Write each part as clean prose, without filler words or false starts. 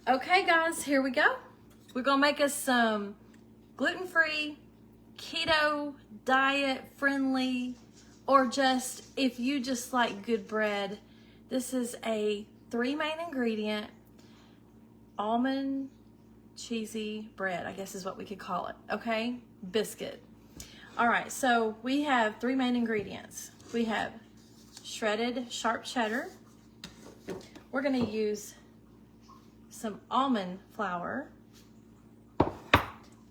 Okay guys, here we go. We're gonna make us some gluten-free, keto, diet-friendly, or just if you just like good bread. This is a 3 main ingredient, almond cheesy bread, I guess is what we could call it, okay? Biscuit. All right, so we have 3 main ingredients. We have shredded sharp cheddar. We're gonna use some almond flour,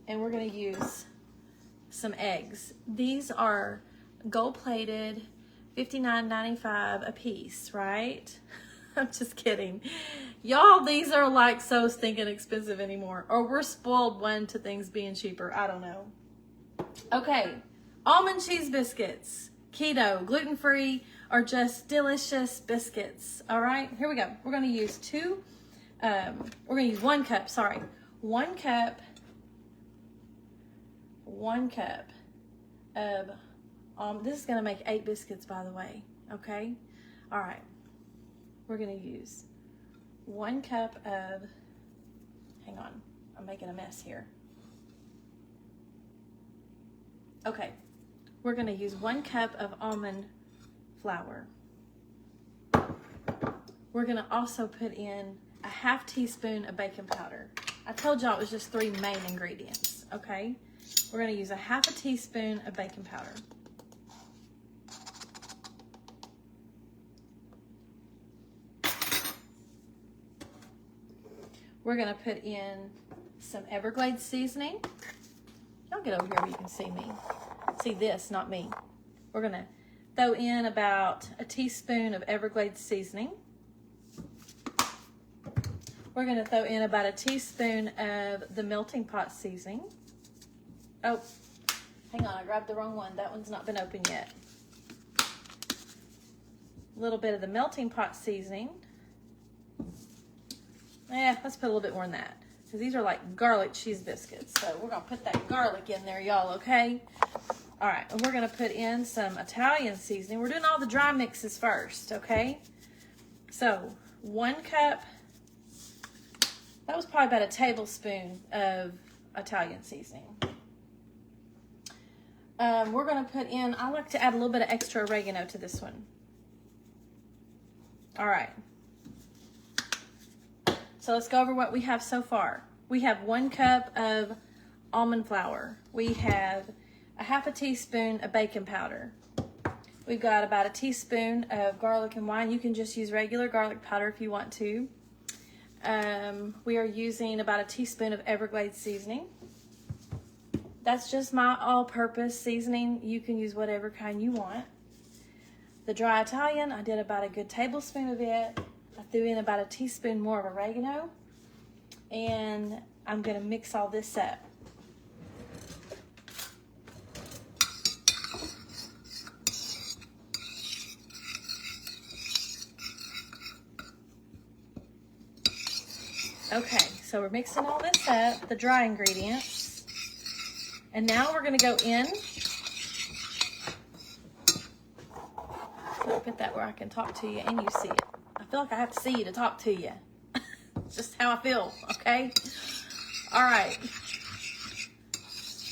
and we're going to use some eggs. These are gold-plated, $59.95 a piece, right? I'm just kidding. Y'all, these are like so stinking expensive anymore. Or we're spoiled one to things being cheaper. I don't know. Okay, almond cheese biscuits, keto, gluten-free, or just delicious biscuits. All right, here we go. We're going to use 1 cup, sorry. 1 cup of, this is gonna make 8 biscuits, by the way, okay? All right, we're gonna use 1 cup of, hang on, I'm making a mess here. Okay, we're gonna use 1 cup of almond flour. We're gonna also put in a ½ teaspoon of baking powder. I told y'all it was just 3 main ingredients, okay? We're gonna use a ½ teaspoon of baking powder. We're gonna put in some Everglades seasoning. Y'all get over here where you can see me. See this, not me. We're gonna throw in about a teaspoon of Everglades seasoning. We're going to throw in about a teaspoon of the melting pot seasoning. Oh, hang on, I grabbed the wrong one. That one's not been opened yet. A little bit of the melting pot seasoning. Let's put a little bit more than that, because these are like garlic cheese biscuits. So we're going to put that garlic in there, y'all, okay? All right, and we're going to put in some Italian seasoning. We're doing all the dry mixes first, okay? So 1 cup. That was probably about a tablespoon of Italian seasoning. We're going to put in, I like to add a little bit of extra oregano to this one. All right. So let's go over what we have so far. We have 1 cup of almond flour. We have a ½ teaspoon of baking powder. We've got about a teaspoon of garlic and wine. You can just use regular garlic powder if you want to. We are using about a teaspoon of Everglades seasoning. That's just my all-purpose seasoning. You can use whatever kind you want. The dry Italian, I did about a good tablespoon of it. I threw in about a teaspoon more of oregano. And I'm going to mix all this up. Okay, so we're mixing all this up, the dry ingredients. And now we're gonna go in. I'll put that where I can talk to you and you see it. I feel like I have to see you to talk to you. It's just how I feel, okay? All right.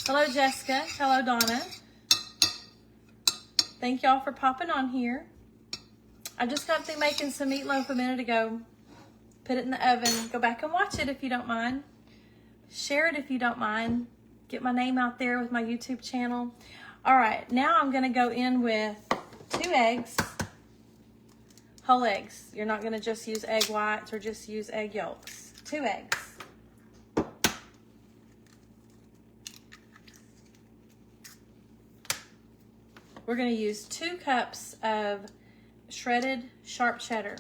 Hello, Jessica. Hello, Donna. Thank y'all for popping on here. I just got through making some meatloaf a minute ago. Put it in the oven. Go back and watch it if you don't mind. Share it if you don't mind. Get my name out there with my YouTube channel. All right, now I'm going to go in with 2 eggs. Whole eggs. You're not going to just use egg whites or just use egg yolks. 2 eggs. We're going to use 2 cups of shredded sharp cheddar.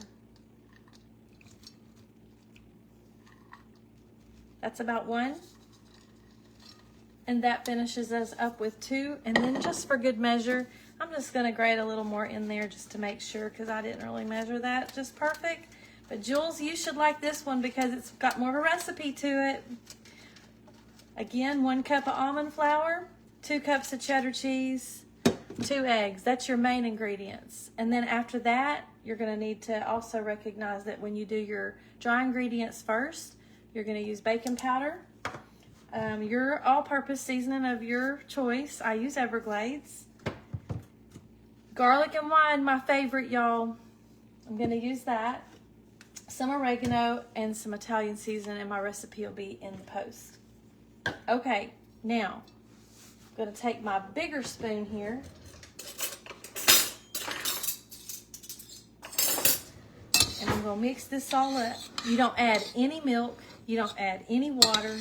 That's about 1. And that finishes us up with 2. And then just for good measure, I'm just going to grate a little more in there just to make sure, because I didn't really measure that just perfect. But Jules, you should like this one because it's got more of a recipe to it. Again, 1 cup of almond flour, 2 cups of cheddar cheese, 2 eggs. That's your main ingredients. And then after that, you're going to need to also recognize that when you do your dry ingredients first, You're going to use baking powder. Your all-purpose seasoning of your choice. I use Everglades. Garlic and wine, my favorite, y'all. I'm going to use that. Some oregano and some Italian seasoning, and my recipe will be in the post. Okay, now I'm going to take my bigger spoon here. And I'm going to mix this all up. You don't add any milk. You don't add any water.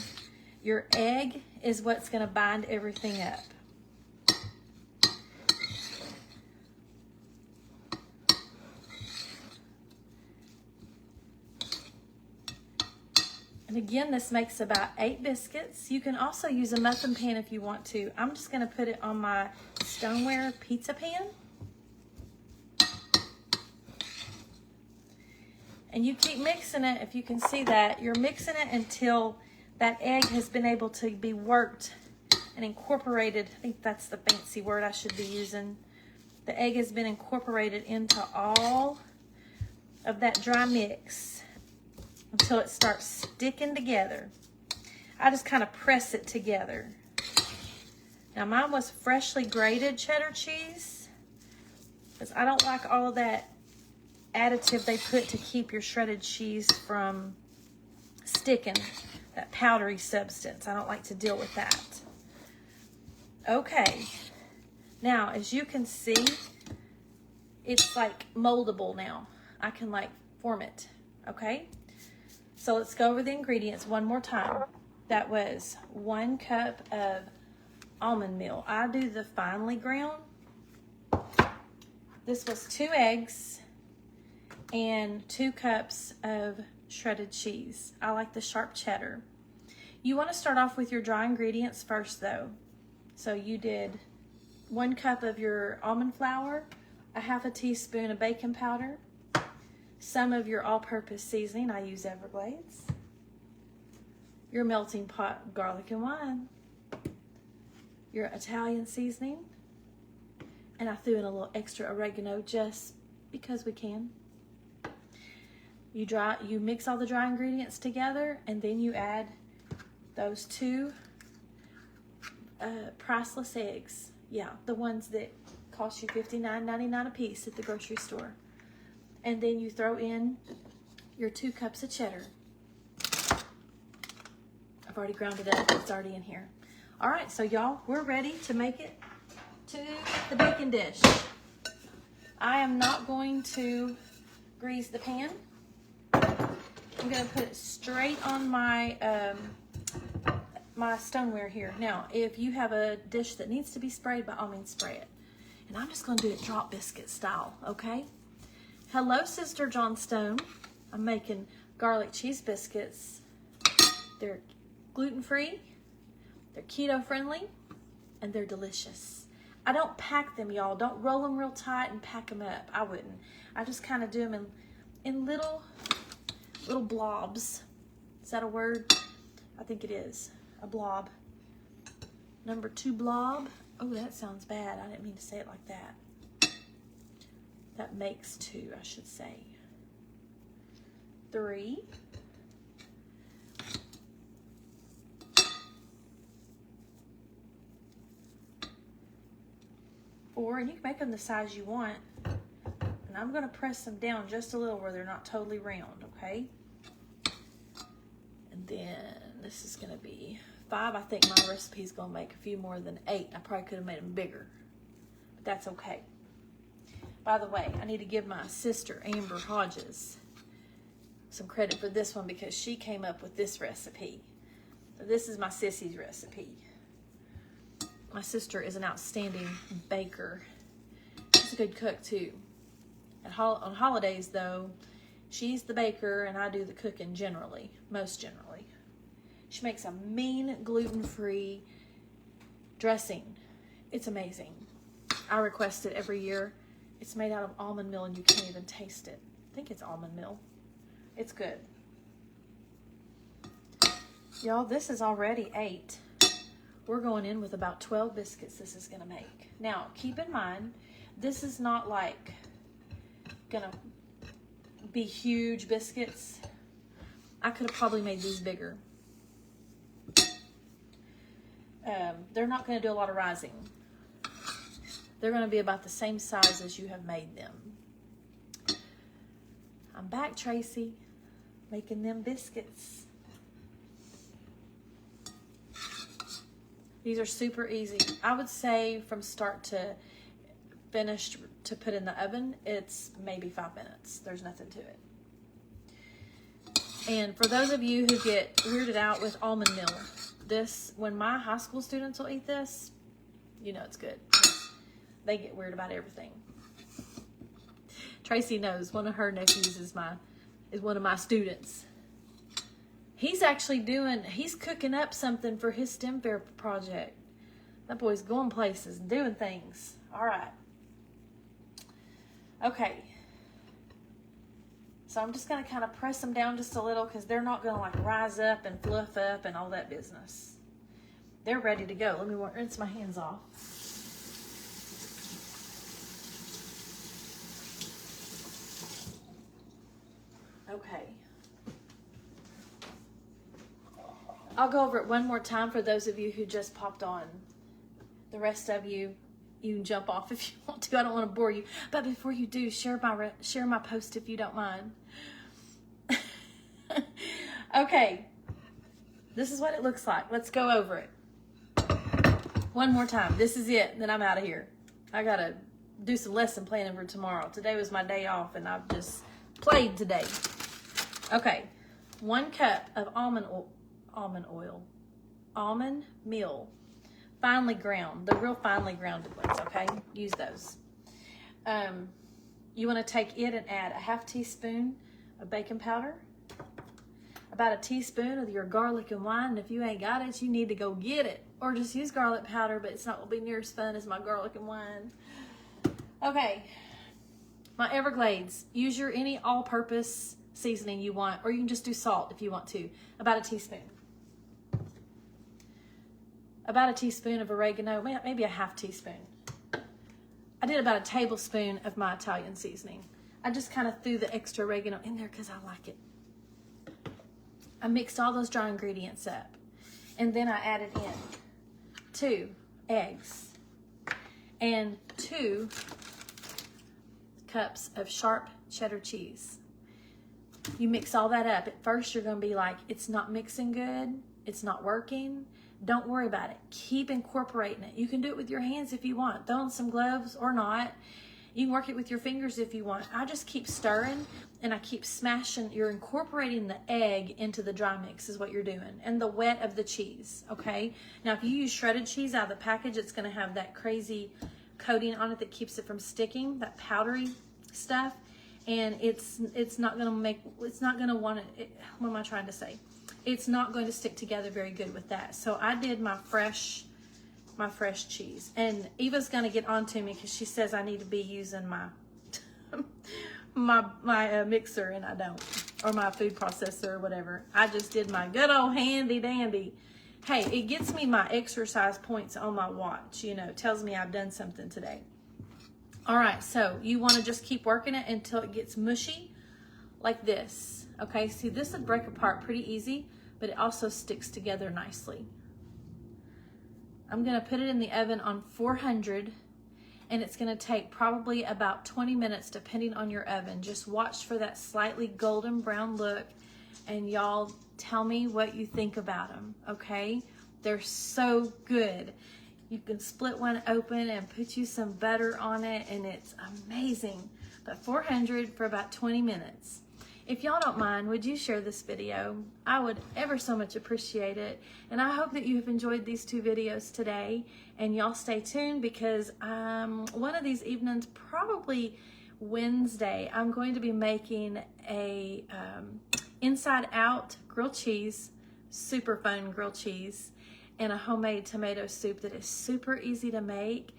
Your egg is what's going to bind everything up. And again, this makes about 8 biscuits. You can also use a muffin pan if you want to. I'm just going to put it on my stoneware pizza pan. And you keep mixing it. If you can see that, you're mixing it until that egg has been able to be worked and incorporated. I think that's the fancy word I should be using. The egg has been incorporated into all of that dry mix until it starts sticking together. I just kind of press it together. Now mine was freshly grated cheddar cheese because I don't like all of that additive they put to keep your shredded cheese from sticking, that powdery substance. I don't like to deal with that. Okay, now as you can see, it's like moldable now. I can like form it, okay? So let's go over the ingredients one more time. That was 1 cup of almond meal. I do the finely ground. This was 2 eggs and 2 cups of shredded cheese. I like the sharp cheddar. You want to start off with your dry ingredients first though. So you did 1 cup of your almond flour, a 1/2 teaspoon of baking powder, some of your all-purpose seasoning, I use Everglades, your melting pot garlic and wine, your Italian seasoning, and I threw in a little extra oregano just because we can. You mix all the dry ingredients together, and then you add those 2 priceless eggs. Yeah, the ones that cost you $59.99 a piece at the grocery store. And then you throw in your 2 cups of cheddar. I've already ground it up. It's already in here. All right, so y'all, we're ready to make it to the baking dish. I am not going to grease the pan. I'm going to put it straight on my my stoneware here. Now, if you have a dish that needs to be sprayed, by all means spray it. And I'm just going to do it drop biscuit style, okay? Hello, Sister Johnstone. I'm making garlic cheese biscuits. They're gluten-free, they're keto-friendly, and they're delicious. I don't pack them, y'all. Don't roll them real tight and pack them up. I wouldn't. I just kind of do them in little blobs. Is that a word? I think it is. A blob. Number 2 blob. Oh, that sounds bad. I didn't mean to say it like that. That makes 2, I should say. 3. 4, and you can make them the size you want. And I'm going to press them down just a little where they're not totally round, okay? And then this is going to be 5. I think my recipe is going to make a few more than 8. I probably could have made them bigger, but that's okay. By the way, I need to give my sister, Amber Hodges, some credit for this one because she came up with this recipe. So this is my sissy's recipe. My sister is an outstanding baker. She's a good cook too. On holidays though, she's the baker and I do the cooking generally, most generally. She makes a mean gluten-free dressing. It's amazing. I request it every year. It's made out of almond meal and you can't even taste it. I think it's almond meal. It's good. Y'all, this is already 8. We're going in with about 12 biscuits this is gonna make. Now, keep in mind, this is not like gonna be huge biscuits. I could have probably made these bigger. They're not going to do a lot of rising. They're going to be about the same size as you have made them. I'm back, Tracy, making them biscuits. These are super easy. I would say from start to finish to put in the oven, it's maybe 5 minutes. There's nothing to it. And for those of you who get weirded out with almond meal, this, when my high school students will eat this, you know it's good. They get weird about everything. Tracy knows one of her nephews is one of my students. He's cooking up something for his STEM fair project. That boy's going places and doing things. All right. Okay. So I'm just going to kind of press them down just a little because they're not going to like rise up and fluff up and all that business. They're ready to go. Let me rinse my hands off. Okay. I'll go over it one more time for those of you who just popped on. The rest of you, you can jump off if you want to. I don't want to bore you. But before you do, share my post if you don't mind. Okay. This is what it looks like. Let's go over it. One more time. This is it. Then I'm out of here. I got to do some lesson planning for tomorrow. Today was my day off and I've just played today. Okay. 1 cup of almond meal. Finely ground, the real finely grounded ones, okay? Use those. You want to take it and add a 1/2 teaspoon of baking powder, about 1 teaspoon of your garlic and wine, and if you ain't got it, you need to go get it. Or just use garlic powder, but it's not going to be near as fun as my garlic and wine. Okay, my Everglades. Use your any all-purpose seasoning you want, or you can just do salt if you want to. About 1 teaspoon. About 1 teaspoon of oregano, maybe a 1/2 teaspoon. I did about 1 tablespoon of my Italian seasoning. I just kind of threw the extra oregano in there because I like it. I mixed all those dry ingredients up. And then I added in 2 eggs and 2 cups of sharp cheddar cheese. You mix all that up. At first, you're going to be like, it's not mixing good. It's not working. Don't worry about it. Keep incorporating it. You can do it with your hands if you want. Throw on some gloves or not. You can work it with your fingers if you want. I just keep stirring and I keep smashing. You're incorporating the egg into the dry mix is what you're doing. And the wet of the cheese, okay? Now, if you use shredded cheese out of the package, it's going to have that crazy coating on it that keeps it from sticking, that powdery stuff. And it's not going to want it, what am I trying to say? It's not going to stick together very good with that. So I did my fresh cheese. And Eva's going to get on to me because she says I need to be using my my mixer, and I don't, or my food processor or whatever. I just did my good old handy dandy. Hey, it gets me my exercise points on my watch. You know, it tells me I've done something today. All right, so you want to just keep working it until it gets mushy like this. Okay, see, this would break apart pretty easy, but it also sticks together nicely. I'm going to put it in the oven on 400, and it's going to take probably about 20 minutes depending on your oven. Just watch for that slightly golden brown look, and y'all tell me what you think about them, okay? They're so good. You can split one open and put you some butter on it, and it's amazing. But 400 for about 20 minutes. If y'all don't mind, would you share this video? I would ever so much appreciate it. And I hope that you have enjoyed these 2 videos today. And y'all stay tuned because one of these evenings, probably Wednesday, I'm going to be making a inside out grilled cheese, super fun grilled cheese, and a homemade tomato soup that is super easy to make.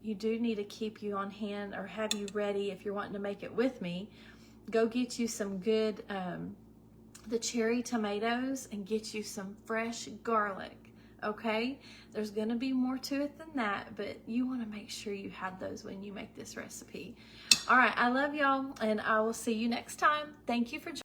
You do need to keep you on hand or have you ready if you're wanting to make it with me. Go get you some good, the cherry tomatoes, and get you some fresh garlic, okay? There's gonna be more to it than that, but you wanna make sure you have those when you make this recipe. All right, I love y'all, and I will see you next time. Thank you for joining.